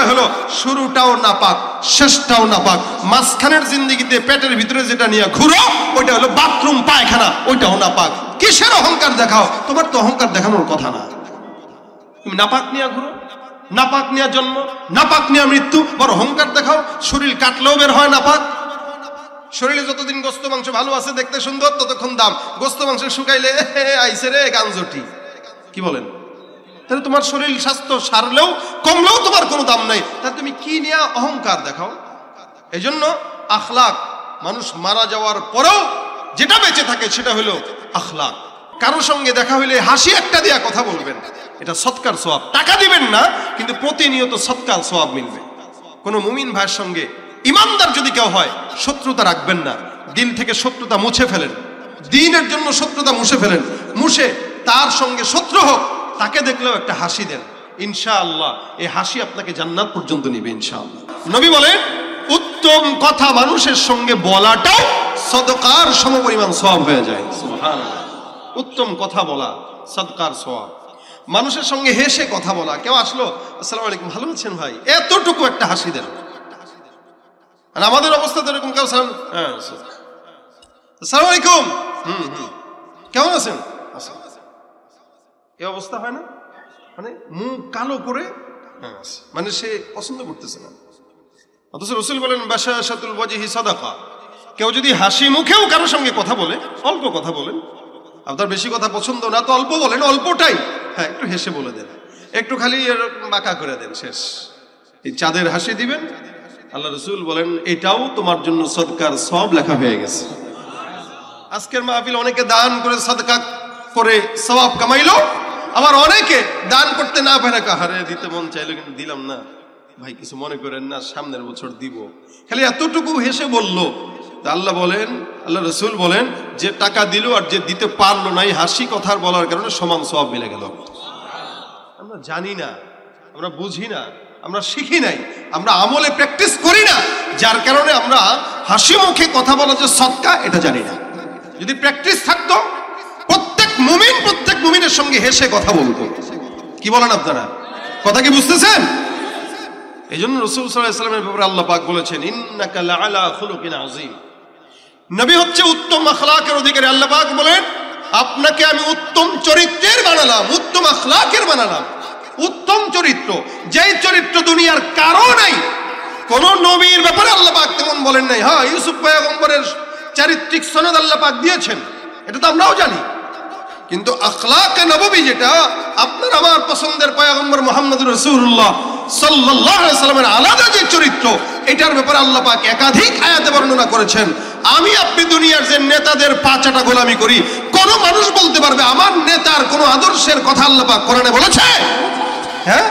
বিষয় হলো শুরুটাও নাপাক, শেষটাও নাপাক। মাঝখানের জিন্দেগিতে পেটের ভিতরে যেটা নিয়ে ঘুরো ওইটা হলো বাথরুম পায়খানা, ওইটাও নাপাক। কিসের অহংকার দেখাও? তোমার তো অহংকার দেখানোর কথা না। তুমি নাপাক নিয়ে ঘুরো, নাপাক নিয়ে জন্ম, নাপাক নিয়ে মৃত্যু, বড় অহংকার দেখাও। শরীর কাটলেও বের হয় নাপাক। শরীরে যতদিন গোস্ত মাংস ভালো আছে, দেখতে সুন্দর, ততক্ষণ দাম। গোস্ত মাংস শুকাইলে আইসে রে গাঞ্জটি, কি বলেন? তাহলে তোমার শরীর স্বাস্থ্য সারলেও কমলেও তোমার কোনো দাম নাই। তাহলে তুমি কি নিয়ে অহংকার দেখাও? এই জন্য আখলাক, মানুষ মারা যাওয়ার পরেও যেটা বেঁচে থাকে সেটা হলো আখলাক। কারোর সঙ্গে দেখা হইলে হাসি একটা দিয়া কথা বলবেন, এটা সৎকার সওয়াব। টাকা দিবেন না, কিন্তু প্রতিনিয়ত সৎকার সওয়াব মিলবে। কোনো মুমিন ভাইয়ের সঙ্গে ইমানদার যদি কেউ হয়, শত্রুতা রাখবেন না, দিল থেকে শত্রুতা মুছে ফেলেন। দিনের জন্য শত্রুতা মুছে ফেলেন। মুছে তার সঙ্গে শত্রু হোক, তাকে দেখলেও একটা হাসি দেন। ইনশাআল্লাহ এই হাসি আপনাকে জান্নাত পর্যন্ত নিবে ইনশাআল্লাহ। নবী বলেন, উত্তম কথা মানুষের সঙ্গে বলাটাও সদকার সমপরিমাণ সওয়াব হয়ে যায়। সুবহানাল্লাহ। উত্তম কথা বলা সদকার সওয়াব। মানুষের সঙ্গে হেসে কথা বলা। কেউ আসলো, আসসালামু আলাইকুম, ভালো আছেন ভাই, এতটুকু একটা হাসি দেন। আর আমাদের অবস্থা তো এরকম, কেউ আসসালামু আলাইকুম, কেমন আছেন, এই অবস্থা হয় না? মানে মুখ কালো করে, মানে সে পছন্দ করতেছে না। অথচ রাসূল বলেন, বাশাশাতুল ওয়াজহি সাদাকা। কেউ যদি হাসি মুখেও কারোর সঙ্গে কথা বলে, অল্প কথা বলেন, আপনার বেশি কথা পছন্দ না তো অল্প বলেন, অল্পটাই, হ্যাঁ একটু হেসে বলে দেন, একটু খালি এরকম বাঁকা করে দেন, শেষ। এই চাঁদের হাসি দিবেন, আল্লাহ রাসূল বলেন এটাও তোমার জন্য সদকার সওয়াব লেখা হয়ে গেছে। আজকের মাহফিল অনেকে দান করে সাদকা করে সওয়াব কামাইলো, আবার অনেকে দান করতে না পারে, কাহারে দিতে মন চাইলো কিন্তু দিলাম না, ভাই কিছু মনে করেন না, সামনের বছর দিব, খালি এতটুকু হেসে বললো। আল্লাহ বলেন, আল্লাহ রাসূল বলেন, যে টাকা দিল আর যে দিতে পারলো না, এই হাসি কথার বলার কারণে সমান সওয়াব মিলে গেল। আমরা জানি না, আমরা বুঝি না, আমরা শিখি নাই, আমরা আমলে প্র্যাকটিস করি না, যার কারণে আমরা হাসি মুখে কথা বলা যে সদকা এটা জানি না। যদি প্র্যাকটিস থাকতো, প্রত্যেক মুমিনের সঙ্গে হেসে কথা বলতো। কি বলেন আপনারা? কথা কি বুঝতেছেন? এই জন্য রাসূল সাল্লাল্লাহু আলাইহি ওয়াসাল্লামের ব্যাপারে আল্লাহ পাক বলেছেন, ইন্নাকা লাআলা খুলুকিন আযীম। নবী হচ্ছে উত্তম আখলাকের অধিকারী। আল্লাহ পাক বলেন, আপনাকে আমি উত্তম চরিত্রের বানালাম, উত্তম আখলাকের বানালাম। উত্তম চরিত্র, যেই চরিত্র দুনিয়ার কারো নাই। কোন নবীর ব্যাপারে আল্লাহ পাক তেমন বলেন নাই। হ্যাঁ, ইউসুফ পয়গম্বরের চারিত্রিক সনদ আল্লাহ পাক দিয়েছেন, এটা তো আমরাও জানি। কিন্তু আখলাকে নববী, যেটা আপনার আমার পছন্দের পয়গম্বর মুহাম্মদুর রাসূলুল্লাহ সাল্লাল্লাহু আলাইহি ওয়াসাল্লামের আলাদা যে চরিত্র, এটার ব্যাপারে আল্লাহ পাক একাধিক আয়াতে বর্ণনা করেছেন। আমি আপনি দুনিয়ার যে নেতাদের পাঁচাটা গোলামি করি, কোন মানুষ বলতে পারবে আমার নেতার কোন আদর্শের কথা আল্লাহ পাক কোরআনে বলেছে? হ্যাঁ,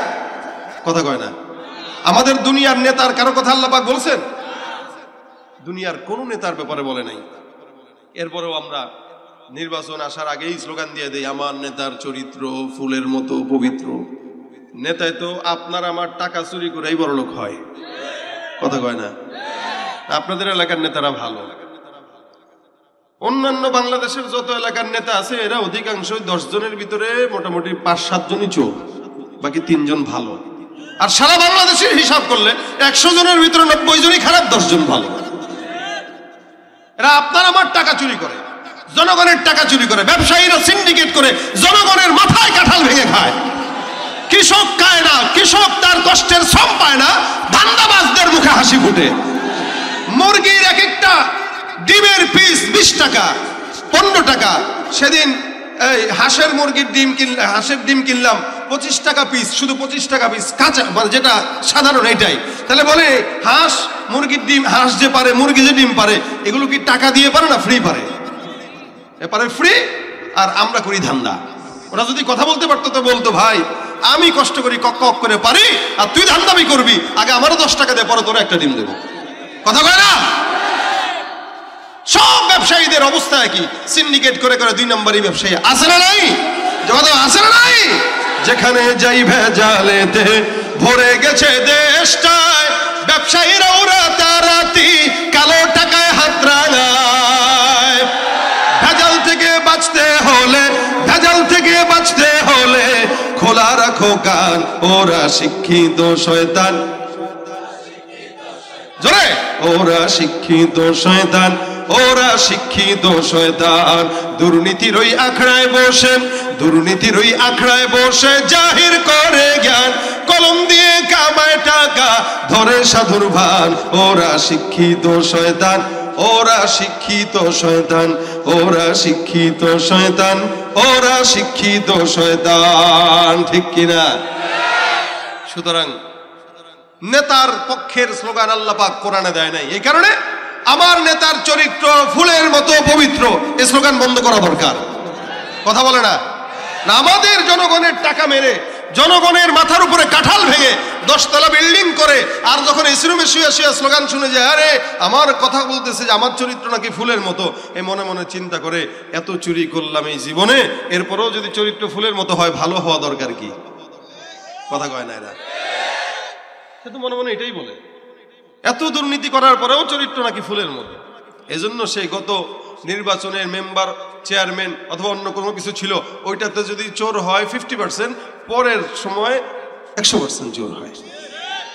কথা কয় না। আমাদের দুনিয়ার নেতার কারো কথা আল্লাহ পাক বলছেন? দুনিয়ার কোন নেতার ব্যাপারে বলে নাই। এরপরেও আমরা নির্বাচন আসার আগেই স্লোগান দিয়ে দেই, আমার নেতার চরিত্র ফুলের মতো পবিত্র। নেতায় তো আপনার আমার টাকা চুরি করেই বড় লোক হয়, কথা কয় না। আপনাদের এলাকার নেতারা ভালো। অন্যান্য বাংলাদেশের যত এলাকার নেতা আছে, এরা অধিকাংশই 10 জনের ভিতরে মোটামুটি 5-7 জনই চোর, বাকি 3 জন ভালো। আর সারা বাংলাদেশের হিসাব করলে 100 জনের ভিতরে 90 জনই খারাপ, 10 জন ভালো। এরা আপনার আমার টাকা চুরি করে, জনগণের টাকা চুরি করে, ব্যবসায়ীরা সিন্ডিকেট করে জনগণের মাথায় কাঁঠাল ভেঙে খায়। কৃষক খায় না, কৃষক তার কষ্টের শ্রম পায় না, ধান্দাবাজদের মুখে হাসি ফুটে। মুরগির এক একটা ডিমের পিস 20 টাকা, 15 টাকা। সেদিন এই হাঁসের ডিম কিনলাম 25 টাকা পিস, শুধু 25 টাকা পিস কাঁচা, মানে যেটা সাধারণ এটাই। তাহলে বলে হাঁস মুরগির ডিম, হাঁস যে পারে, মুরগি যে ডিম পারে, এগুলো কি টাকা দিয়ে পারে না ফ্রি পারে? এপারে ফ্রি, আর আমরা করি ধান্দা। ওরা যদি কথা বলতে পারতো তো বলতো, ভাই আমি কষ্ট করি, কক কক করে পারি, আর তুই ধান্দামি করবি, আগে আমারও 10 টাকা দে, পরে তোরা একটা ডিম দেবো। কথা কয় না? সব ব্যবসায়ীদের অবস্থা কি? সিন্ডিকেট করে করে 2 নম্বরই ব্যবসায়ী আছে না নাই? জবাব আছে না নাই? যেখানে যাই ভেজালেতে ভরে গেছে দেশটায়, ব্যবসায়ীরা ওরা তারাতি কালো টাকায় হাত রাঙায়। ভেজাল থেকে বাঁচতে হলে খোলা রাখো কান, ওরা শিক্ষিত শয়তান ওরা শিক্ষিত শয়তান, ওরা শিক্ষিত শয়তান। দুর্নীতির ওই আখড়ায় বসে, দুর্নীতির ওই আখড়ায় বসে জাহির করে জ্ঞান, কলম দিয়ে কামায় টাকা ধরে সাধুর ভান। ওরা শিক্ষিত শয়তান, ওরা শিক্ষিত শয়তান, ওরা শিক্ষিত শয়তান, ওরা শিক্ষিত শয়তান। ঠিক কিনা? সুতরাং নেতার পক্ষের স্লোগান আল্লাহ পাক কোরআনে দেয় নাই। এই কারণে আমার নেতার চরিত্র ফুলের মতো পবিত্র, এই স্লোগান বন্ধ করা দরকার। কথা বলে না? না, আমাদের জনগণের টাকা মেরে, জনগণের মাথার উপরে কাঁঠাল ভেঙে 10 তলা বিল্ডিং করে, আর যখন এসি রুমে শুয়ে শুয়ে স্লোগান শুনে যায়, আরে আমার কথা বলতেছে যে আমার চরিত্র নাকি ফুলের মতো, এ মনে মনে চিন্তা করে এত চুরি করলাম এই জীবনে, এরপরেও যদি চরিত্র ফুলের মতো হয়, ভালো হওয়া দরকার কি? কথা কয় না এরা? সে তো মনে মনে এটাই বলে, এত দুর্নীতি করার পরেও চরিত্র নাকি ফুলের মতো। এজন্য সেই গত নির্বাচনের মেম্বার, চেয়ারম্যান অথবা অন্য কোনো কিছু ছিল, ওইটাতে যদি চোর হয় 50%, পরের সময় 100% চোর হয়।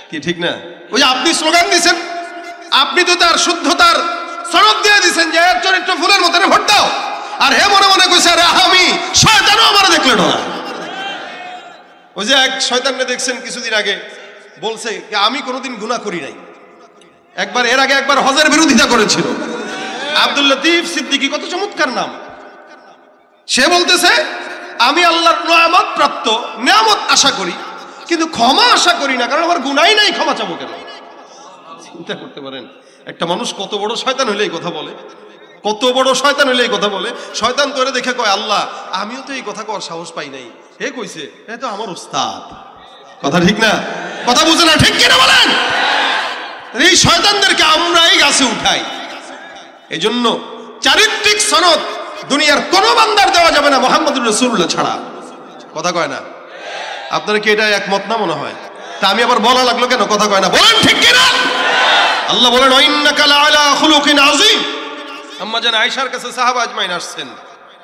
কি ঠিক না? ওই যে আপনি স্লোগান দিচ্ছেন, আপনি তো তার শুদ্ধতার সনদ দিয়ে দিচ্ছেন যে এর চরিত্র ফুলের মতো, ভোট দাও, আর হে মনে মনে কইছে আরে আমি শয়তানও আমার দেখলে না। ওই যে এক শয়তানকে দেখছেন কিছুদিন আগে, বলছে আমি কোনোদিন গুনাহ করি নাই। একবার এর আগে একবার হজের বিরোধিতা করেছিল। আব্দুল লতিফ সিদ্দিকী, কত চমৎকার নাম। সে বলতেছে আমি আল্লাহর নিয়ামত প্রাপ্ত, নিয়ামত আশা করি, কিন্তু ক্ষমা আশা করি না, কারণ আমার গুনাহই নাই, ক্ষমা চাবো কেন? চিন্তা করতে পারেন একটা মানুষ কত বড় শয়তান হইলে এই কথা বলে, কত বড় শয়তান হইলে এই কথা বলে। শয়তান করে দেখে কয় আল্লাহ আমিও তো এই কথা কর সাহস পাই নাই, হে কইছে এ তো আমার উস্তাদ। কথা ঠিক না? কথা বুঝে না? ঠিক কিনা বলেন? এই শয়তানদেরকে আমরা এই গাছে উঠাই। এই জন্য চারিত্রিক সনদ দুনিয়ার কোন বান্দার দেওয়া যাবে না মুহাম্মদুর রাসূলুল্লাহ ছাড়া। কথা কয় না? আপনারা কি এটা একমত না মনে হয়? তা আমি আবার বলা লাগলো কেন? কথা কয় না? বলেন ঠিক কিনা? আল্লাহ বলেন ইন্নাকা লাআলা খুলুকিন আযীম। আম্মা জান আয়েশার কাছে সাহাবা আজমাইন আসছেন,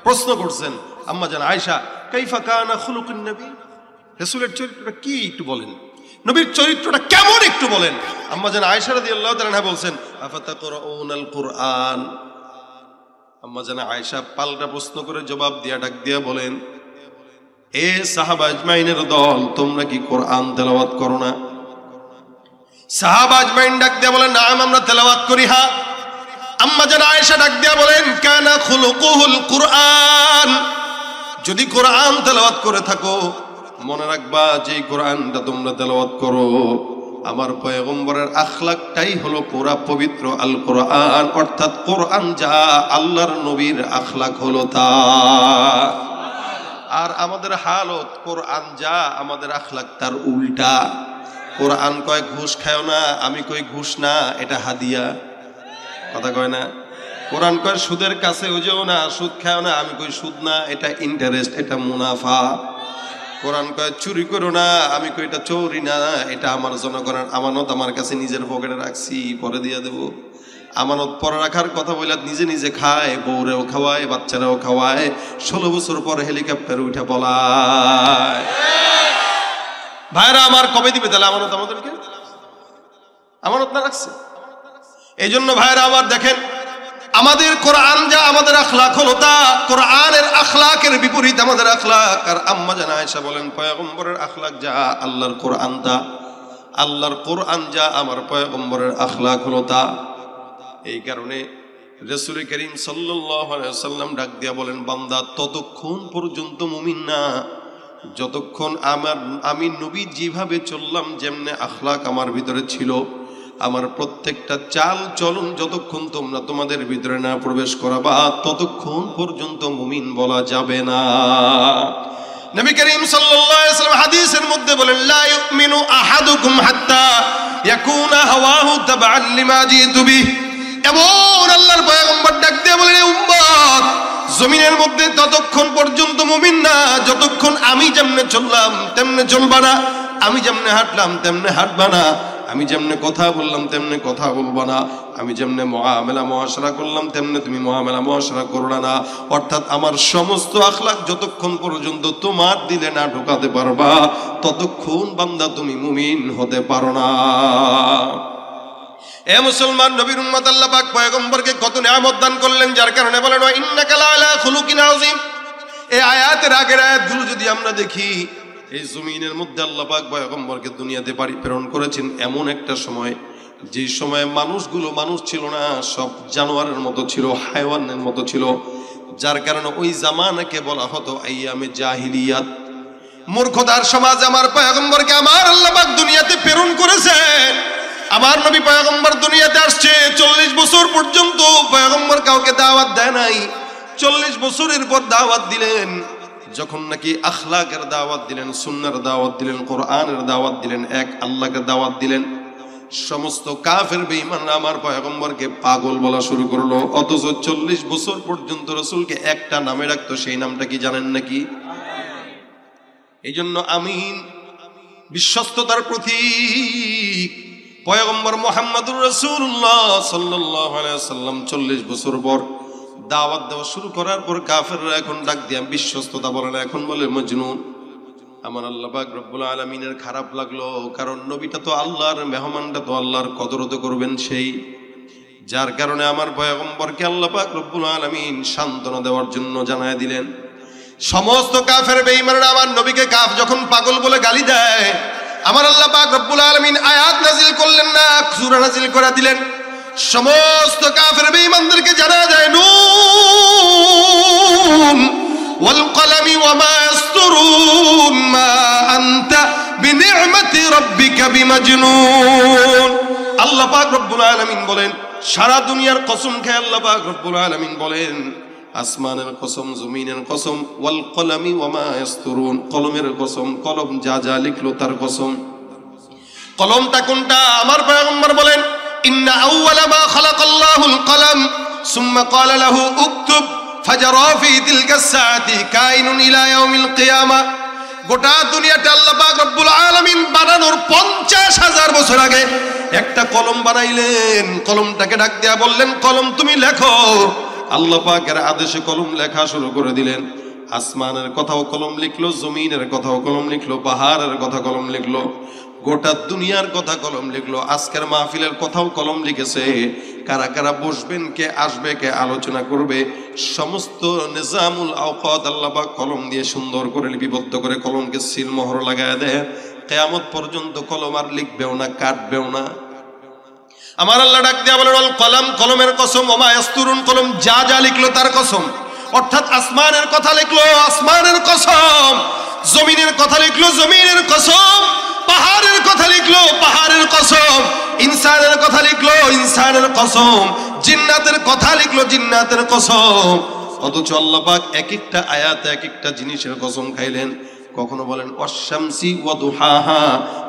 প্রশ্ন করছেন, আম্মা জান আয়েশা কাইফা কানা খুলুকুন নবী, রাসূলের চরিত্রটা কি একটু বলেন, নবীর চরিত্রটা কেমন একটু বলেন। আম্মা জান আয়েশা রাদিয়াল্লাহু তাআলা আনহা বলছেন আফাতাকরাউনাল কুরআন। আম্মা জান আয়েশা পাল্টা প্রশ্ন করে জবাব দিয়া ডাক দিয়া বলেন, এ সাহাবা আজমাইনের দল, তোমরা কি কোরআন তেলাওয়াত করো না? সাহাবা আজমাইন ডাক দিয়া বলেন, না আমরা তেলাওয়াত করি। হ্যাঁ। আম্মা জান আয়েশা ডাক দিয়া বলেন, কানা খুলুকুহুল কুরআন, যদি কোরআন তেলাওয়াত করে থাকো মনে রাখবা যে কোরআনটা তোমরা তেলাওয়াত করো, আমার পয়গম্বরের আখলাকটাই হলো পুরা পবিত্র আল কোরআন, অর্থাৎ কোরআন যা আল্লাহর নবীর আখলাক হলো তা। আর আমাদের হালত কোরআন যা, আমাদের আখলাক তার উল্টা। কোরআন কয় ঘুষ খাও না, আমি কই ঘুষ না, এটা হাদিয়া। কথা কয় না? কোরআন কয় সুদের কাছে ওজেও না, সুদ খাও না, আমি কই সুদ না, এটা ইন্টারেস্ট, এটা মুনাফা। কোরআন কয় চুরি করো না, আমি কই এটা চোরি না, এটা আমার জনগণের আমানত, আমার কাছে নিজের পকেটে রাখছি, পরে দিয়ে দেব। আমানত পরে রাখার কথা বলে নিজে নিজে খায়, বউরেও খাওয়ায়, বাচ্চারাও খাওয়ায়, 16 বছর পরে হেলিকপ্টারে উঠে পলায়। ভাইরা আমার, কবে দিবে তাহলে আমানত আমাদেরকে? আমানত না রাখছে। এই জন্য ভাইরা আমার দেখেন, আমাদের কোরআন যা, আমাদের আখলাক হলো তা। কোরআনের আখলাকের বিপরীত আমাদের আখলাক। আর আম্মা জান আয়েশা বলেন, পয়গম্বরের আখলাক যা, আল্লাহর কোরআন তা। আল্লাহর কোরআন যা, আমার পয়গম্বরের আখলাক হলো তা। এই কারণে রাসূল করিম সাল্লাল্লাহু আলাইহি ওয়াসাল্লাম ডাক দিয়া বলেন, বান্দা ততক্ষণ পর্যন্ত মুমিন না যতক্ষণ আমি নবী যেভাবে চললাম, যেমনে আখলাক আমার ভিতরে ছিল, আমার প্রত্যেকটা চাল চলন যতক্ষণ তোমরা তোমাদের ভিতরে না প্রবেশ করাবা, ততক্ষণ পর্যন্ত মুমিন বলা যাবে না। নবী করিম সাল্লাল্লাহু আলাইহি ওয়াসাল্লাম হাদিসের মধ্যে বলেন, লা ইউমিনু আহাদুকুম হাত্তা ইয়াকুনা হাওয়াহু তাবআন লিমা জিতু বিহি। এমন আল্লাহর পয়গম্বর ডাক দিয়ে বলেন, উম্মত জমিনের মধ্যে ততক্ষণ পর্যন্ত মুমিন না যতক্ষণ আমি যেমনে চললাম তেমনে চলবা না, আমি যেমনে হাঁটলাম তেমনে হাঁটবা না, আমি যেমনে কথা বললাম তেমনে কথা বলবা না, আমি যেমনে মুআমালা মুআশারা করলাম তেমনে তুমি মুআমালা মুআশারা করলা না। অর্থাৎ আমার সমস্ত আখলাক যতক্ষণ পর্যন্ত তোমার দিলে না ঢোকাতে পারবা, ততক্ষণ বান্দা তুমি মুমিন হতে পারো না। এ মুসলমান, নবীর উম্মত, আল্লাহ পাক পয়গম্বরকে কত নিয়ামত দান করলেন, যার কারণে বলেন ওয়া ইন্নাকা লাআলা খুলুকিন আযীম। এই আয়াতের আগের আয়াতগুলো যদি আমরা দেখি, এই জমিনের মধ্যে আল্লাহ পাক পয়গম্বরকে দুনিয়াতে প্রেরণ করেছেন এমন একটা সময়, যে সময়ে মানুষগুলো মানুষ ছিল না, সব জানোয়ারের মতো ছিল, হায়ওয়ানের মতো ছিল, যার কারণে ওই জামানাকে বলা হতো আইয়ামে জাহিলিয়াত, মূর্খতার সমাজ। আমার পয়গম্বরকে আমার আল্লাহ পাক দুনিয়াতে প্রেরণ করেছেন। আমার নবী পয়গম্বর দুনিয়াতে আসছে, 40 বছর পর্যন্ত পয়গম্বর কাউকে দাওয়াত দেয় নাই। 40 বছরের পর দাওয়াত দিলেন, যখন নাকি আখলাকের দাওয়াত দিলেন, সুন্নাহর দাওয়াত দিলেন, কোরআনের দাওয়াত দিলেন, এক আল্লাহকে দাওয়াত দিলেন, সমস্ত কাফের বেঈমানরা আমার পয়গম্বরকে পাগল বলা শুরু করলো। অথচ 40 বছর পর্যন্ত রাসূলকে একটা নামে রাখতো, সেই নামটা কি জানেন নাকি? এই জন্য আমিন বিশ্বস্ততার প্রতীক পয়গম্বর মুহাম্মদুর রাসূলুল্লাহ সাল্লাল্লাহু আলাইহি ওয়াসাল্লাম 40 বছর পর দাওয়াত দেওয়া শুরু করার পর কাফেররা এখন ডাক দিয়া বিশ্বস্ততা বলে না, এখন বলে মজনুন। আমার আল্লাহ পাক রব্বুল আলামিনের খারাপ লাগলো, কারণ নবীটা তো আল্লাহর মেহমানটা তো আল্লাহর কদর তো করবেন সেই, যার কারণে আমার পয়গম্বরকে আল্লাহ পাক রব্বুল আলামিন সান্ত্বনা দেওয়ার জন্য জানায় দিলেন। সমস্ত কাফের বেঈমানরা আমার নবীকে কাফ যখন পাগল বলে গালি দেয়, আমার আল্লাহ পাক রব্বুল আলামিন আয়াত নাজিল করলেন না, সূরা নাজিল করে দিলেন। সমস্ত কাফের বেঈমানদেরকে জানা যায়, নুন ওয়াল কলামি ওয়া মা ইয়াসতুরুন মা আনতা বিনি'মাতি রাব্বিকা বিমাজনুন। আল্লাহ পাক রব্বুল আলামিন বলেন, সারা দুনিয়ার কসম খেয়ে আল্লাহ পাক রব্বুল আলামিন বলেন, আসমানের কসম, জমিনের কসম, ওয়াল কলামি ওয়া মা ইয়াসতুরুন, কলমের কসম, কলম যা যা লিখলো তার কসম। কলমটা কোনটা? আমার পয়গম্বর বলেন, ইন্না আউওয়ালা মা খালাকাল্লাহুল কলম সুম্মা ক্বালা লাহু উকতুব ফাজারা ফি তিলকাস সাআতি কাইনুন ইলা ইয়াউমিল কিয়ামাহ। গোটা দুনিয়াটা আল্লাহ পাক রব্বুল আলামিন বানানোর 50,000 বছর আগে একটা কলম বানাইলেন। কলমটাকে ডাক দিয়া বললেন, কলম তুমি লেখো। আল্লাহ পাকের আদেশে কলম লেখা শুরু করে দিলেন। আসমানের কথাও কলম লিখলো, জমিনের কথাও কলম লিখলো, পাহাড়ের কথা কলম লিখলো, গোটা দুনিয়ার কথা কলম লিখলো। আজকের মাহফিলের কথাও কলম লিখেছে। কারা কারা বসবেন, কে আসবে, কে আলোচনা করবে, সমস্ত নিজামুল আওকাত আল্লাহ পাক কলম দিয়ে সুন্দর করে লিপিবদ্ধ করে কলমকে সিল মোহর লাগায় দেয়। কিয়ামত পর্যন্ত কলম আর লিখবেও না, কাটবেও না। আমার আল্লাহ ডাক দিয়া বলেন, আল কলম, কলমের কসম, ওয়া মা ইয়াসতুরুন, কলম যা যা লিখলো তার কসম। অর্থাৎ আসমানের কথা লিখলো, আসমানের কসম, জমিনের কথা লিখলো, জমিনের কসম, পাহাড়ের কথা লিখলো, পাহাড়ের কসম, ইনসানের কথা লিখলো, ইনসানের কসম, জিন্নাতের কথা লিখলো, জিন্নাতের কসম। অথচ আল্লাহ পাক এক একটা আয়াতে এক একটা জিনিসের কসম খাইলেন। কখনো বলেন ওয়াশ-শামসি ওয়া দুহাহা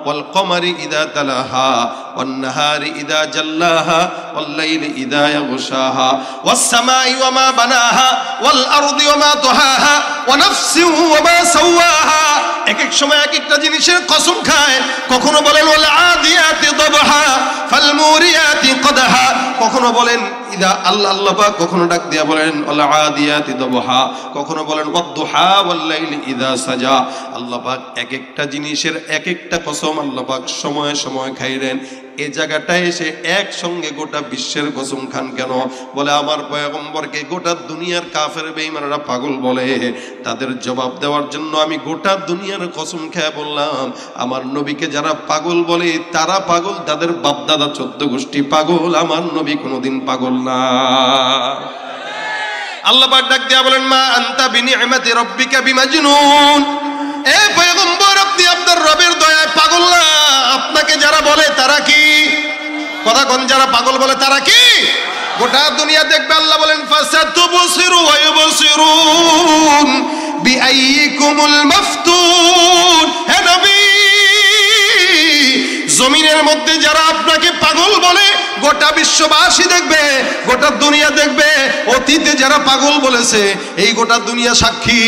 ওয়াল কমারি ইযা তালাহা ওয়ান নাহারি ইযা জাল্লাহা ওয়াল লাইলি ইযা ইয়াগশাহা ওয়াস সামাই ওয়া মা বানাহা ওয়াল আরদি ওয়া মা তুহাহা ওয়া নাফসিন ওয়া মা সাওয়াহা। এক এক সময় এক একটা জিনিসের কসম খায়। কখনো বলেন ওয়াল আদিয়াতি দাবহা ফাল মুরিয়াতি কদহা। কখনো বলেন ইদা আল্লাহ পাক কখনো ডাক দিয়া বলেন ওয়াল আদিয়াতি দাবহা, কখনো বলেন ওয়াদ-দুহা ওয়াল লাইলি ইযা সাজা। আল্লাহ পাক এক একটা জিনিসের এক একটা কসম আল্লাহ পাক সময়ে সময়ে খাইলেন। এই জায়গাটায় এসে একসঙ্গে গোটা বিশ্বের কসম খান কেন? বলে আমার পয়গম্বরকে গোটা দুনিয়ার কাফের বেঈমানরা পাগল বলে, তাদের জবাব দেওয়ার জন্য আমি গোটা দুনিয়ার কসম খেয়ে বললাম, আমার নবীকে যারা পাগল বলে তারা পাগল, তাদের বাপদাদা 14 গোষ্ঠী পাগল, আমার নবী কোনোদিন পাগল না। আল্লাহ পাক ডাক দিয়া বলেন, মা আনতা বিনি'মাতি রাব্বিকা বিমাজনুন। এ পয়গম্বর, আপনি আপনার রবের দয়ায় পাগল না। আপনাকে যারা বলে তারা কি? কথা কোন? যারা পাগল বলে তারা কি? গোটা দুনিয়া দেখবে। আল্লাহ বলেন, ফাসাতুবসিরু ওয়া ইউবসিরুন বিআইয়িকুমুল মাফতুন। হে নবী, জমিনের মধ্যে যারা আপনাকে পাগল বলে গোটা বিশ্ববাসী দেখবে, গোটা দুনিয়া দেখবে। অতীতে যারা পাগল বলেছে এই গোটা দুনিয়া সাক্ষী।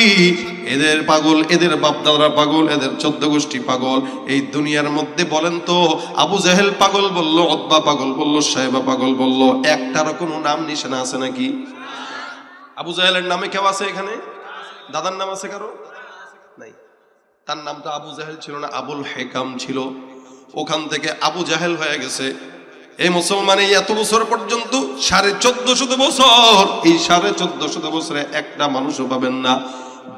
এদের পাগল, এদের বাপদাদারা পাগল, এদের 14 গোষ্ঠী পাগল। এই দুনিয়ার মধ্যে বলেন তো, আবু জাহেল পাগল বলল, উতবা পাগল বলল, সাইবা পাগল বলল, একটারও কোনো নাম নিশানা আছে নাকি? আবু জাহেলের নামে কেউ আছে এখানে? দাদার নাম আছে কারো? নাই। তার নামটা আবু জাহেল ছিল না, আবুল হেকাম ছিল। ওখান থেকে আবু জাহেল হয়ে গেছে। এই মুসলমান এই এত বছর পর্যন্ত 1450 বছর, এই 1450 বছরে একটা মানুষও পাবেন না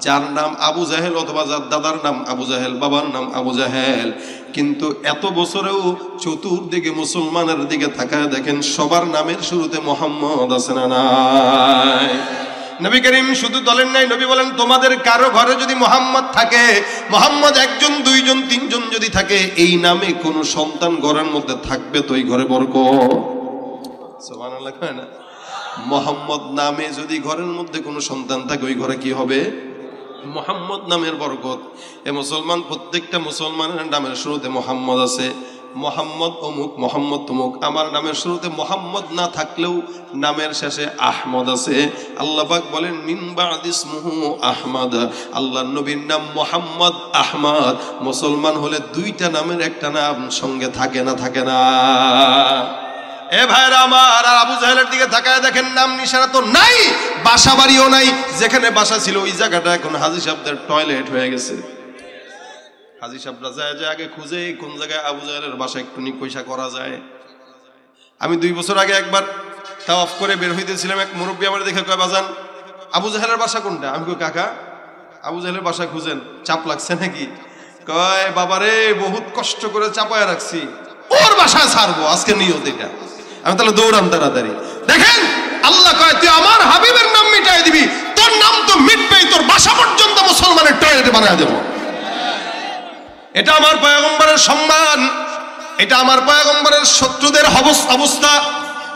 যার নাম আবু জাহেল অথবা যার দাদার নাম আবু জাহেল, বাবার নাম আবু জাহেল। কিন্তু এত বছরেও চতুর্দিকে মুসলমানের দিকে তাকায় দেখেন সবার নামের শুরুতে মোহাম্মদ আছে না নাই? নবী করিম শুধু বলেন নাই, নবী বলেন তোমাদের কারো ঘরে যদি মোহাম্মদ থাকে, মোহাম্মদ 1 জন 2 জন 3 জন যদি থাকে, এই নামে কোন সন্তান ঘরের মধ্যে থাকবে তো এই ঘরে বরকত। সুবহানাল্লাহ কয় না? মোহাম্মদ নামে যদি ঘরের মধ্যে কোনো সন্তান থাকে ওই ঘরে কি হবে? মোহাম্মদ নামের বরকত। এ মুসলমান প্রত্যেকটা মুসলমানের নামের শুরুতে মোহাম্মদ আছে, মোহাম্মদ অমুক, মোহাম্মদ তমুক। আমার নামের শুরুতে মোহাম্মদ না থাকলেও নামের শেষে আহমদ আছে। আল্লাহ পাক বলেন মিন বা'দি ইসমুহু আহমদ, আল্লাহর নবীর নাম মোহাম্মদ আহমদ। মুসলমান হলে 2টা নামের একটা নাম সঙ্গে থাকে না? থাকে না? এ ভাইরা আমার, আর আবু জাহেলের দিকে তাকায় দেখেন নাম নিশানা তো নাই, বাসা বাড়িও নাই। যেখানে বাসা ছিল ওই জায়গাটা এখন হাজী সাহেবদের টয়লেট হয়ে গেছে। হাজী সাহেবরা যায় আগে খুঁজে কোন জায়গায় আবু জাহেলের বাসা একটু নিকৈশা করা যায়। আমি 2 বছর আগে একবার তাওয়াফ করে বের হইতেছিলাম, এক মুরব্বী আমার দেখে কয় বাজান আবু জাহেলের বাসা কোনটা? আমি কই কাকা আবু জাহেলের বাসা খুঁজেন, চাপ লাগছে নাকি? কয় বাবারে বহুত কষ্ট করে চাপায় রাখছি, ওর বাসায় ছাড়বো আজকে নিয়ত এটা। আমি তাহলে দৌড়াম তাড়াতাড়ি। দেখেন আল্লাহ কয় তুই আমার হাবিবের নাম মিটাই দিবি, তোর নাম তো মিটবেই, তোর বাসা পর্যন্ত মুসলমানের টয়লেটে বানায় দেব। এটা আমার পয়গম্বরের সম্মান, এটা আমার পয়গম্বরের শত্রুদের অবস্থা।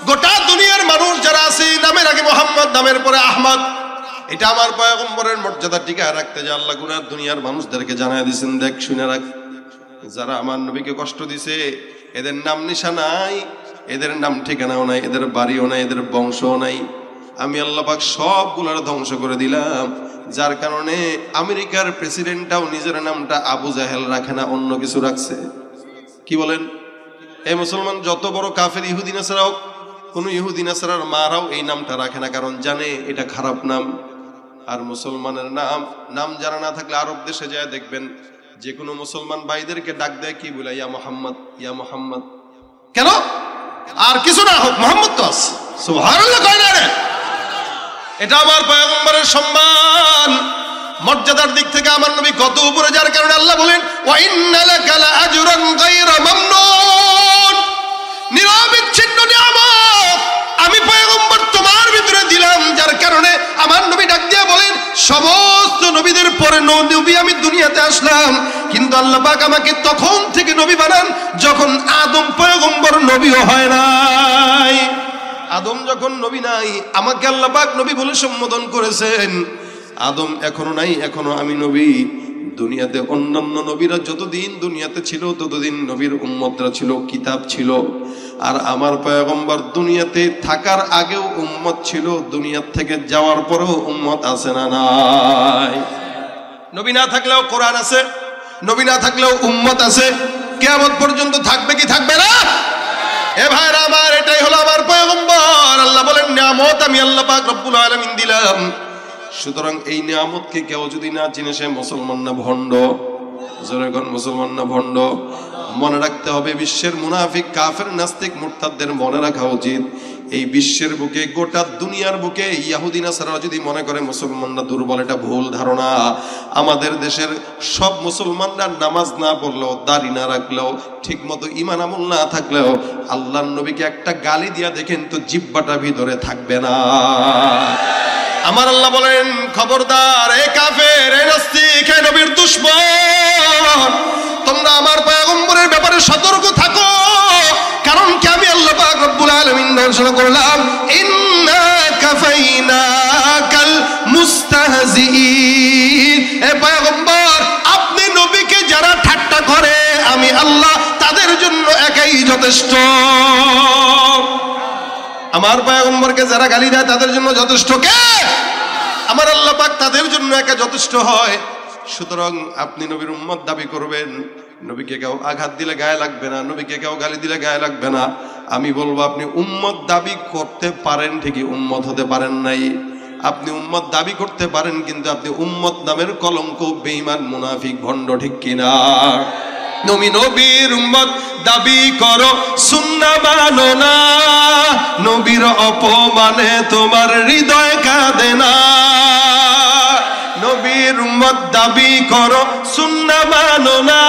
গোটা দুনিয়ার মানুষ যারা আছে নামের আগে মোহাম্মদ, নামের পরে আহমদ। এটা আমার পয়গম্বরের মর্যাদা টিকায় রাখতে যে আল্লাহ গুনা দুনিয়ার মানুষদেরকে জানায় দিয়েছেন, দেখ শুনে রাখ, যারা আমার নবীকে কষ্ট দিছে এদের নাম নিশা নাই, এদের নাম ঠিকানাও নাই, এদের বাড়িও নাই, এদের বংশও নাই। আমি আল্লাহ পাক সবগুলোর ধ্বংস করে দিলাম। যার কারণে আমেরিকার প্রেসিডেন্টটাও নিজের নামটা আবু জাহেল রাখে না, অন্য কিছু রাখছে। কি বলেন? এই মুসলমান যত বড় কাফের ইহুদি নাসারাও, কোন ইহুদি নাসারার মারাও এই নামটা রাখে না, কারণ জানে এটা খারাপ নাম। আর মুসলমানের নাম জানা না থাকলে আরব দেশে যায় দেখবেন যে কোনো মুসলমান ভাইদেরকে ডাক দেয় কি বলে? ইয়া মোহাম্মদ, ইয়া মোহাম্মদ। কেন? আর কিছু না হোক, মোহাম্মদ তো আছে। সুবহানাল্লাহ কয় না রে? এটা আমার পয়গম্বরের সম্মান, মর্যাদার দিক থেকে আমার নবী কত উপরে, যার কারণে আল্লাহ বলেন ওয়া ইন্না লাকা লাআজরান গায়রা মামনুন, নিরবিচ্ছিন্ন নিয়ামত আমি পয়গম্বর তোমার ভিতরে দিলাম। যার কারণে আমার নবী ডাক দিয়ে বলেন সমস্ত নবীদের পরে নবী আমি দুনিয়াতে আসলাম, কিন্তু আল্লাহ পাক আমাকে তখন থেকে নবী বানান যখন আদম পয়গম্বর নবীও হয় নাই। আদম যখন নবী নাই, আমাকে আল্লাহ পাক নবী বলে সম্বোধন করেছেন। আদম এখনো নাই, এখনো আমি নবী। দুনিয়াতে অন্যান্য নবীরা যতদিন দুনিয়াতে ছিল ততদিন নবীর উম্মতরা ছিল, কিতাব ছিল। আর আমার পয়গম্বর দুনিয়াতে থাকার আগেও উম্মত ছিল, দুনিয়া থেকে যাওয়ার পরেও উম্মত আছে না নাই? নবী না থাকলেও কোরআন আছে, নবী না থাকলেও উম্মত আছে, কিয়ামত পর্যন্ত থাকবে কি থাকবে না? এ ভাইরা আমার, এটাই হলো আমার পয়গম্বর। আল্লাহ বলেন নিয়ামত আমি আল্লাহ পাক রব্বুল আলামিন দিলাম। সুতরাং এই নিয়ামতকে কেউ যদি না চিনে সে মুসলমান না ভণ্ড। জনগণ মুসলমান না ভণ্ড? মনে রাখতে হবে, বিশ্বের মুনাফিক কাফের নাস্তিক মুরতাদদের মনে রাখা উচিত এই বিশ্বের বুকে, গোটা দুনিয়ার বুকে ইহুদি নাসারা যদি মনে করে মুসলমানরা দুর্বল, এটা ভুল ধারণা। আমাদের দেশের সব মুসলমানরা নামাজ না পড়লেও, দাড়ি না রাখলেও, ঠিক মতো ঈমান আমল না থাকলেও আল্লাহর নবীকে একটা গালি দিয়া দেখেন তো জিহ্বাটা ভিতরে থাকবে না। আমার আল্লাহ বলেন খবরদার এ কাফের, এ নাস্তিক, এ নবীর দুশমন, তোমরা আমার পয়গম্বরের ব্যাপারে সতর্ক থাকো। কারণ কি আমি আল্লাহ পাক রব্বুল আলামিন ঘোষণা করলাম ইন্না কাফাইনাকাল মুস্তাহজিঈন। এ পয়গম্বর, আপনি নবীকে যারা ঠাট্টা করে আমি আল্লাহ তাদের জন্য একাই যথেষ্ট। আমার পয়গম্বরকে যারা গালি দেয় তাদের জন্য যথেষ্ট কে? আমার আল্লাহ পাক তাদের জন্য একা যথেষ্ট হয়। সুতরাং আপনি নবীর উম্মত দাবি করবেন, নবীকে কেউ আঘাত দিলে গায়ে লাগবে না, নবীকে কেউ গালি দিলে গায়ে লাগবে না। আমি বলবো আপনি উম্মত দাবি করতে পারেন ঠিকই, উম্মত হতে পারেন নাই। আপনি উম্মত দাবি করতে পারেন, কিন্তু আপনি উম্মত নামের কলঙ্ক, বেঈমান, মুনাফিক, ভণ্ড, ঠিক কিনা? তুমি নবীর উম্মত দাবি করো, সুন্নাহ মানো না, নবীর অপমানে তোমার হৃদয় কাঁদে না। নবীর উম্মত দাবি করো, সুন্নাহ মানো না,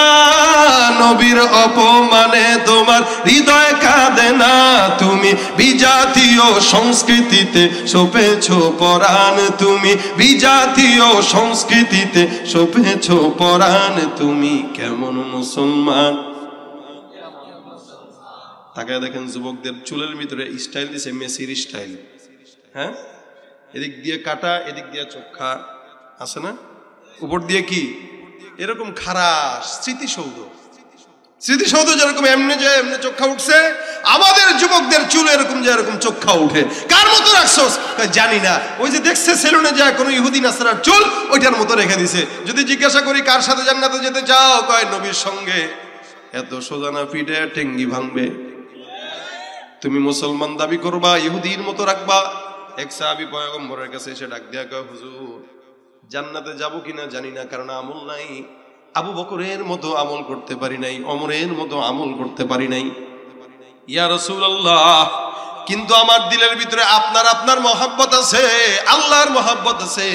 নবীর অপমানে তোমার হৃদয় কাঁদে না। তুমি বিজাতীয় সংস্কৃতিতে সপেছো পরাণ, তুমি বিজাতীয় সংস্কৃতিতে সপেছো পরাণ, তুমি কেমন মুসলমান? তাকে দেখেন যুবকদের চুলের ভিতরে স্টাইল দিছে মেসির স্টাইল। হ্যাঁ, এদিক দিয়ে কাটা, এদিক দিয়ে চোখা আছে না, উপর দিয়ে কি এরকম খারাস স্মৃতিসৌধ। স্মৃতিসৌধ যেরকম এমনি যে এমনি চোখা উঠছে, আমাদের যুবকদের চুল এরকম যে এরকম চোখা উঠে। কার মতো রাখছস? জানি না, ওই যে দেখছে সেলুনে যায় কোনো ইহুদি নাসরার চুল, ওইটার মতো রেখে দিছে। যদি জিজ্ঞাসা করি কার সাথে জান্নাতে যেতে চাও, কয় নবীর সঙ্গে। এত সোজানা পিঠে টেঙ্গি ভাঙবে। তুমি মুসলমান দাবি করবা, ইহুদির মতো রাখবা। এক সাহাবী পয়গম্বরের কাছে এসে ডাক দিয়া কয়, হুজুর জান্নাতে যাব কিনা জানি না, কারণ আমল নাই। আবু বকরের মতো আমল করতে পারি নাই, ওমরের মতো আমল করতে পারি নাই। ইয়া রাসূলুল্লাহ, কিন্তু আমার দিলের ভিতরে আপনার আপনার মহব্বত আছে, আল্লাহর মহব্বত আছে।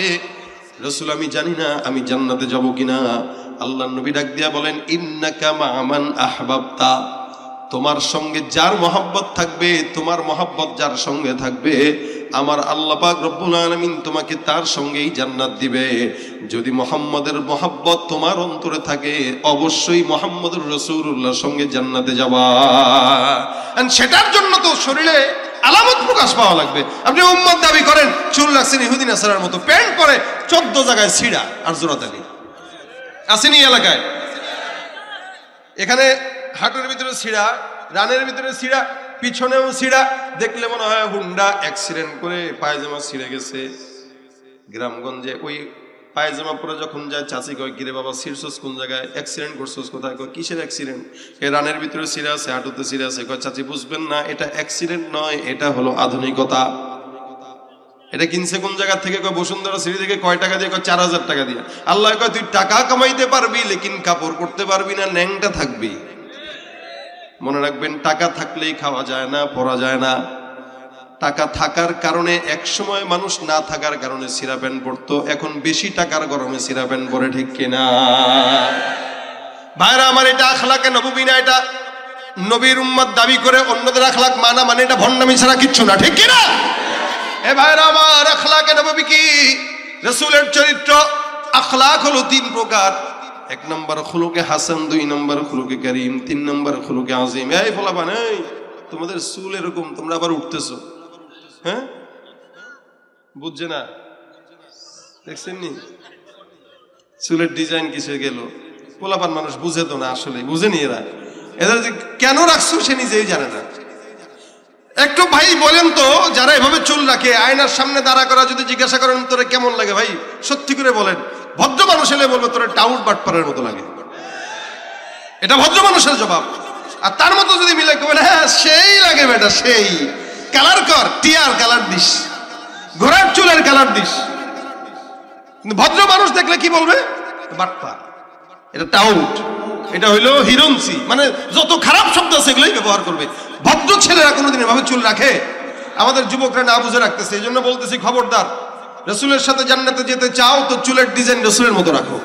রাসূল আমি জানি না আমি জান্নাতে যাব কিনা। আল্লাহর নবী ডাক দিয়া বলেন, ইন্নাকা মা'মান আহবাবতা, তোমার সঙ্গে যার মহব্বত থাকবে, তোমার মহব্বত যার সঙ্গে থাকবে, আমার আল্লাহ পাক রব্বুল আলামিন তোমাকে তার সঙ্গেই জান্নাত দিবে। যদি মুহাম্মদের মহব্বত তোমার অন্তরে থাকে, অবশ্যই মুহাম্মদুর রাসূলুল্লাহর সঙ্গে জান্নাতে যাবা। আর সেটার জন্য তো শরীরে আলামত প্রকাশ পাওয়া লাগবে। আপনি উম্মত দাবি করেন, চুল রাখছেন ইহুদি নাসারার মতো, প্যান্ট পরে 14 জায়গায় ছিঁড়া আর জোড়াতালি আসেনি এলাকায়। এখানে হাঁটুর ভিতরে ছিঁড়া, রানের ভিতরে ছিঁড়া, পিছনেও ছিঁড়া, দেখলে মনে হয় হুন্ডা অ্যাক্সিডেন্ট করে পায়জামা ছিঁড়ে গেছে। গ্রামগঞ্জে ওই পায়জামা পরে যখন যায়, চাচি কয়, কিরে বাবা ছিঁড়ছস কোন জায়গায়, অ্যাক্সিডেন্ট করছস কোথায়? কয় কিসের অ্যাক্সিডেন্ট? এই রানের ভিতরে ছিঁড়া আছে, হাঁটুতে ছিঁড়া আছে। কয় চাচি বুঝবেন না, এটা অ্যাক্সিডেন্ট নয়, এটা হলো আধুনিকতা। এটা কিনছে কোন জায়গা থেকে? কয় বসুন্ধরা সিঁড়ি থেকে। কয় টাকা দিয়ে? কয় 4000 টাকা দিয়ে। আল্লাহ কয় তুই টাকা কামাইতে পারবি, লেকিন কাপড় করতে পারবি না, ন্যাংটা থাকবি। মনে রাখবেন, টাকা থাকলেই খাওয়া যায় না, পরা যায় না। টাকা থাকার কারণে এক সময় মানুষ না থাকার কারণে সিরা প্যান্ট পরতো, এখন বেশি টাকার গরমে সিরা প্যান্ট পরে, ঠিক কিনা ভাইরা আমার? এটা আখলাকে নববী না, এটা নবীর উম্মত দাবি করে অন্যদের আখলাক মানা মানে এটা ভণ্ডামি ছাড়া কিচ্ছু না, ঠিক কিনা? এ ভাইরা আমার, আখলাকে নববী কি? রাসূলের চরিত্র আখলাক হলো 3 প্রকার। 1 নম্বর খুলুকে হাসান, 2 নম্বর খুলুকে করিম, 3 নম্বর খুলুকে আজিম। এই ফলাবান, এই তোমাদের চুল এরকম, তোমরা আবার উঠতেছো, হ্যাঁ বুঝছে না? দেখছেন নি চুলের ডিজাইন কিসে গেল? পোলাপান মানুষ বুঝে তো না, আসলে বুঝেনি এরা। এদের যে কেন রাখছো সে নিজেই জানে না। একটু ভাই বলেন তো, যারা এভাবে চুল রাখে, আয়নার সামনে দাঁড়া করা যদি জিজ্ঞাসা করেন তোরে কেমন লাগে, ভাই সত্যি করে বলেন, ভদ্র মানুষ এলে বলবে তোরে টাউট বাটপারের মতো লাগে। এটা ভদ্র মানুষের জবাব। আর তার মতো যদি মিলে বলে, হ্যাঁ সেই লাগে বেটা, সেই কালার কর, টিয়ার কালার দিস, ঘোড়ার চুলের কালার দিস। কিন্তু ভদ্র মানুষ দেখলে কি বলবে? বাটপার, এটা টাউট, এটা হইলো হিরঞ্চি, মানে যত খারাপ শব্দ আছে এগুলোই ব্যবহার করবে। ভদ্র ছেলেরা কোনোদিন এভাবে চুল রাখে? আমাদের যুবকরা না বুঝে রাখতেছে। এই জন্য বলতেছি, খবরদার, রাসূলের সাথে জান্নাতে যেতে চাও তো চুলের ডিজাইন রাসূলের মতো রাখো,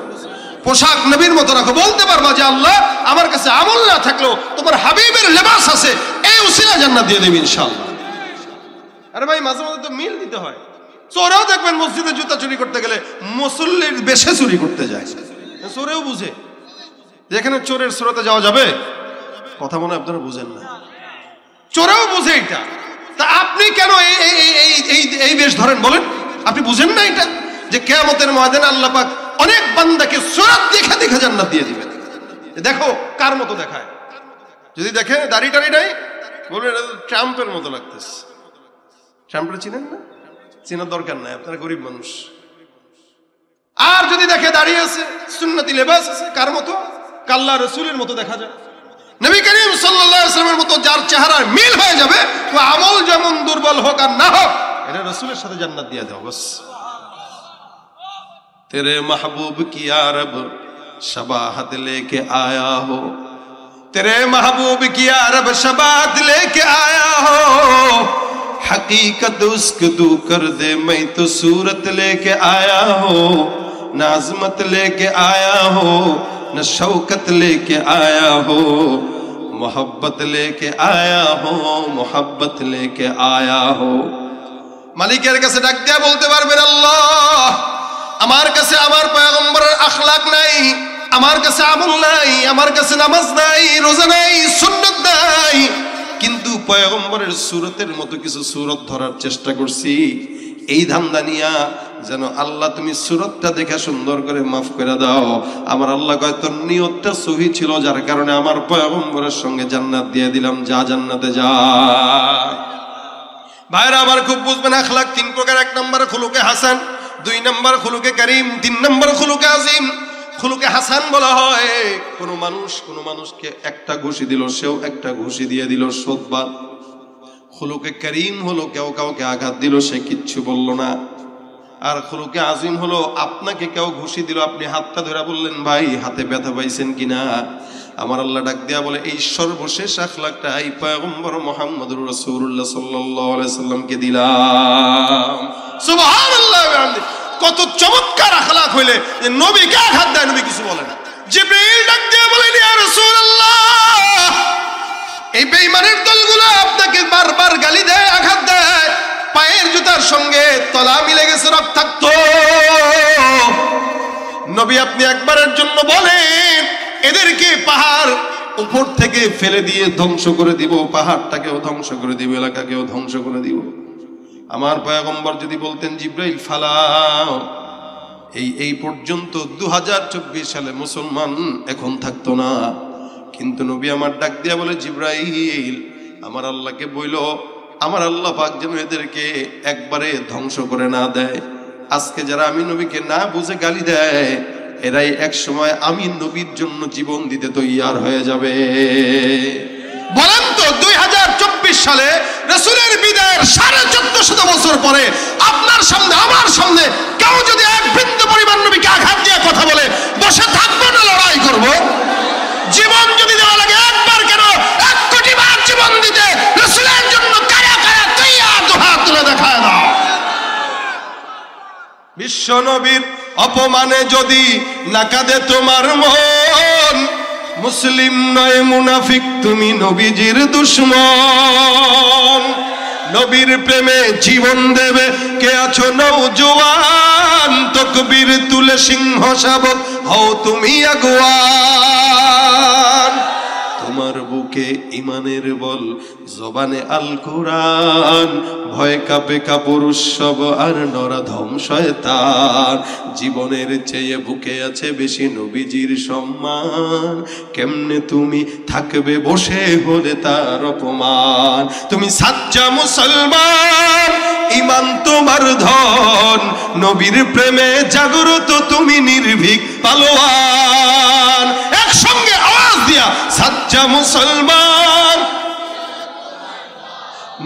পোশাক নবীর মতো রাখো। বলতে পারবা যে আল্লাহ আমার কাছে আমল না থাকলেও তোমার হাবিবের লেবাস আছে, এই উসিলা জান্নাত দিয়ে দেবে ইনশাআল্লাহ। আরে ভাই, মাঝে মাঝে তো মিল দিতে হয়। চোরেও দেখবেন মসজিদে জুতা চুরি করতে গেলে মুসল্লির বেশে চুরি করতে যায়, চোরেও বুঝে যেখানে চোরের সুরতে যাওয়া যাবে। কথা মনে আপনারা বুঝেন না, চোরেও বুঝে এটা। তা আপনি কেন এই বেশ ধরেন বলেন? আপনি বুঝেন না এটা যে কিয়ামতের ময়দানে আল্লাহ পাক অনেক বান্দাকে সুরাত দেখে দেখে জান্নাত দিয়ে দিবেন। দেখো কার মতো দেখায়। যদি দেখে দাড়ি টাড়ি নাই, বলবেন ট্রাম্পের মতো লাগতেছে। ট্রাম্পের চিনেন না? চেনার দরকার নাই, আপনারা গরিব মানুষ। আর যদি দেখে দাঁড়িয়ে আছে, সুন্নতি লেবাস আছে, কার মতো? আল্লাহ রাসূলের মতো দেখা যায়। নবী করিম সাল্লাল্লাহু আলাইহি ওয়াসাল্লামের মতো যার চেহারার মিল হয়ে যাবে, তো আমল যেমন দুর্বল হোক আর না হোক, এটা রাসূলের সাথে জান্নাত দিয়ে দাও বাস। তেরে মাহবুব কি ইয়া রব शबाहत लेके आया हो, तेरे महबूब की अरब शबाहत लेके आया हो। हकीकत उसको तू कर दे, मैं तो सूरत लेके आया हो, न अजमत लेके आया हो, न शौकत लेके आया हो, मोहब्बत लेके आया हो, मोहब्बत लेके आया हो। মালিকের কাছে ডাক দিয়া বলতে পারবেন, আল্লাহ আমার কাছে আমার পয়গম্বরের আখলাক নাই, আমার কাছে আমল নাই, আমার কাছে নামাজ নাই, রোজা নাই, সুন্নাত নাই, কিন্তু পয়গম্বরের সুরতের মতো কিছু সুরত ধরার চেষ্টা করছি। এই ধান্দা নিয়া যেন আল্লাহ তুমি সুরতটা দেখে সুন্দর করে মাফ করে দাও। আমার আল্লাহ কয় তোর নিয়তটা সহি ছিল, যার কারণে আমার পয়গম্বরের সঙ্গে জান্নাত দিয়ে দিলাম, যা জান্নাতে যা। ভাইরা আমার খুব বুঝবেন, আখলাক তিন প্রকার। এক নম্বর খুলুকে হাসান, দুই নম্বর খুলুকে করিম, তিন নম্বর খুলুকে আজিম। খুলুকে হাসান বলা হয় কোন মানুষকে একটা ঘুষি দিল, সেও একটা ঘুষি দিয়ে দিল, শোধবাদ। খুলুকে করিম হলো কেউ কাউকে আঘাত দিল, সে কিচ্ছু বলল না। আর খুলুকে আজিম হলো আপনাকে কেউ ঘুষি দিল, আপনি হাতটা ধরে বললেন ভাই হাতে ব্যথা পাইছেন কিনা। আমার আল্লাহ ডাক দিয়া বলে এই সর্বশেষ আখলাকটা এই পয়গম্বর মুহাম্মদুর রাসূলুল্লাহ সাল্লাল্লাহু আলাইহি সাল্লামকে দিলাম। সুবহানাল্লাহ। কত চমৎকার আখলাক হইলে যে নবীকে আঘাত দেয়, নবী কিছু বলে না। জিবরাইল ডাক দিয়া বলেন ইয়া রাসূলুল্লাহ, এই বেঈমানের দলগুলো আপনাকে বারবার গালি দেয়, আঘাত দেয়, পায়ের জুতার সঙ্গে তলা মিলে গেছে রক্তাক্ত। নবী আপনি একবারের জন্য বলেন এদেরকে পাহাড় উপর থেকে ফেলে দিয়ে ধ্বংস করে দিব, পাহাড়টাকেও ধ্বংস করে দিব, এলাকাকেও ধ্বংস করে দিব। আমার পয়গম্বর যদি বলতেন জিবরাইল ফালাও, এই পর্যন্ত 2024 সালে মুসলমান এখন থাকতো না। কিন্তু নবী আমার ডাক দিয়া বলে জিবরাইল আমার আল্লাহকে বইল, আমার আল্লাহ পাক যেন এদেরকে একবারে ধ্বংস করে না দেয়। আজকে যারা আমি নবীকে না বুঝে গালি দেয়, এরাই এক সময় আমি নবীর জন্য জীবন দিতে তৈয়ার হয়ে যাবে। বলেন তো 2024 সালে রাসূলের বিদায়ের 1450 বছর পরে আপনার সামনে আমার সামনে কেউ যদি এক বিন্দু পরিমাণ নবীকে আঘাত দিয়ে কথা বলে, বসে থাকবো না লড়াই করব? জীবন যদি দেওয়া লাগে একবার কেন 1 কোটি বার জীবন দিতে রাসূলের জন্য কায়া কায়া তৈয়ার, দুহাত তুলে দেখায় দাও। বিশ্ব নবীর অপমানে যদি না কাঁদে তোমার মন, মুসলিম নয় মুনাফিক তুমি নবীজির দুশমন। নবীর প্রেমে জীবন দেবে কে আছো নওজোয়ান, তাকবীর তুলে সিংহ শাবক হও তুমি আগুয়ান। তোমার বুকে ইমানের বল, জবানে আল কোরআন, ভয় কাঁপে কাপুরুষ সব আর নরাধম শয়তান। জীবনের চেয়ে বুকে আছে বেশি নবীজির সম্মান, কেমনে তুমি থাকবে বসে হলে তার অপমান। তুমি সাচ্চা মুসলমান, ইমান তোমার ধন, নবীর প্রেমে জাগ্রত তুমি নির্ভীক পালোয়ান। একসঙ্গে আওয়াজ দিয়া সাচ্চা মুসলমান,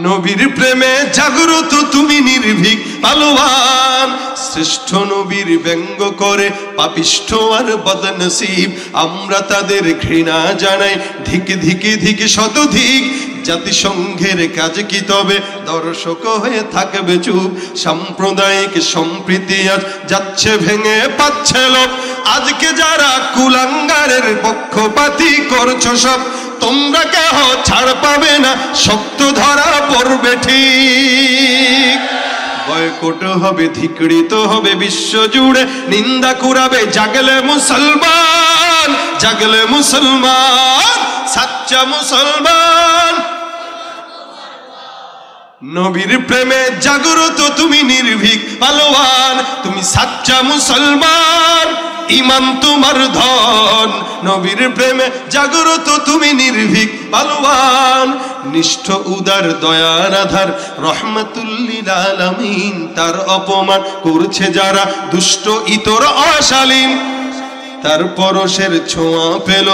নবীর প্রেমে জাগ্রত তুমি নির্ভীক পালোয়ান। শ্রেষ্ঠ নবীর ব্যঙ্গ করে পাপিষ্ঠ আর বদনসিব, আমরা তাদের ঘৃণা জানাই ধিক ধিকে ধিক শতধিক। জাতিসংঘের কাজ কি তবে দর্শক হয়ে থাকবে চুপ, সাম্প্রদায়িক সম্প্রীতি আজ যাচ্ছে ভেঙে পাচ্ছে লোক। আজকে যারা কুলাঙ্গারের পক্ষপাতী করছো সব, তোমরা কেহ ছাড় পাবে না, শক্ত ধরা পড়বে ঠিক। বয়কট হবে, ধিকৃত হবে বিশ্ব জুড়ে, নিন্দা কুড়াবে জাগলে মুসলমান, জাগলে মুসলমান, সাচ্চা মুসলমান। নবীর প্রেমে জাগ্রত তুমি নির্ভীক পালোয়ান, তুমি সাচ্চা মুসলমান, ইমান তোমার ধন, নবীর প্রেমে জাগ্রত তুমি নির্ভীক পালোয়ান। নিষ্ঠ উদার দয়ার আধার রহমাতুল লিল আলামিন, তার অপমান করছে যারা দুষ্ট ইতর অশালীন। তার পরশের ছোঁয়া পেল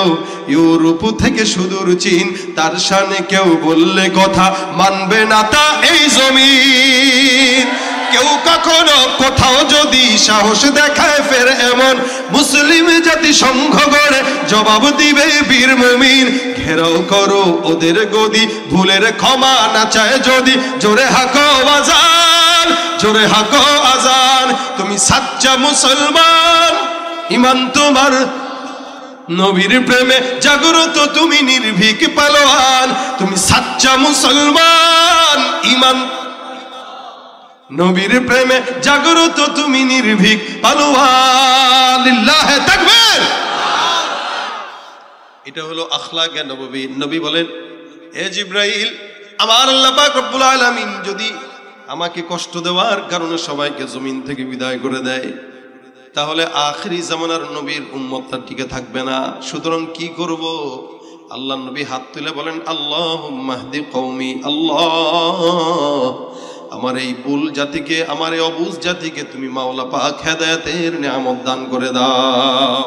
ইউরোপ থেকে সুদূর চীন, তার শানে কেউ বললে কথা মানবে না তা এই জমিন। কেউ কখনো কোথাও যদি সাহস দেখায় ফের এমন মুসলিম জাতি সংঘ গড়ে জবাব দিবে বীর মুমিন। ঘেরাও করো ওদের গদি, ভুলের ক্ষমা না চায় যদি, জোরে হাঁকো আজান, জোরে হাঁকো আজান। তুমি সাচ্চা মুসলমান, ইমান তোমার নবীর প্রেমে জাগ্রত, তুমি নির্ভীক পালোয়ান। তুমি সাচ্চা মুসলমান, ইমান নবীর প্রেমে জাগ্রত, তুমি নির্ভীক পালোয়ান। লিল্লাহে তাকবীর। এটা হলো আখলাকে নববী। নবী বলেন, হে জিবরাইল, আমার আল্লাহ পাক রব্বুল আলামিন যদি আমাকে কষ্ট দেওয়ার কারণে সবাইকে জমিন থেকে বিদায় করে দেয়, তাহলে আখিরি জামানার নবীর উম্মতটা টিকে থাকবে না। সুতরাং কি করব? আল্লাহ নবী হাত তুলে বলেন, আল্লাহুম্মা হদি কওমি, আল্লাহ আমার এই ভুল জাতিকে, আমার এই অবুঝ জাতিকে তুমি মাওলা পাক হেদায়েতের নিয়ামত দান করে দাও।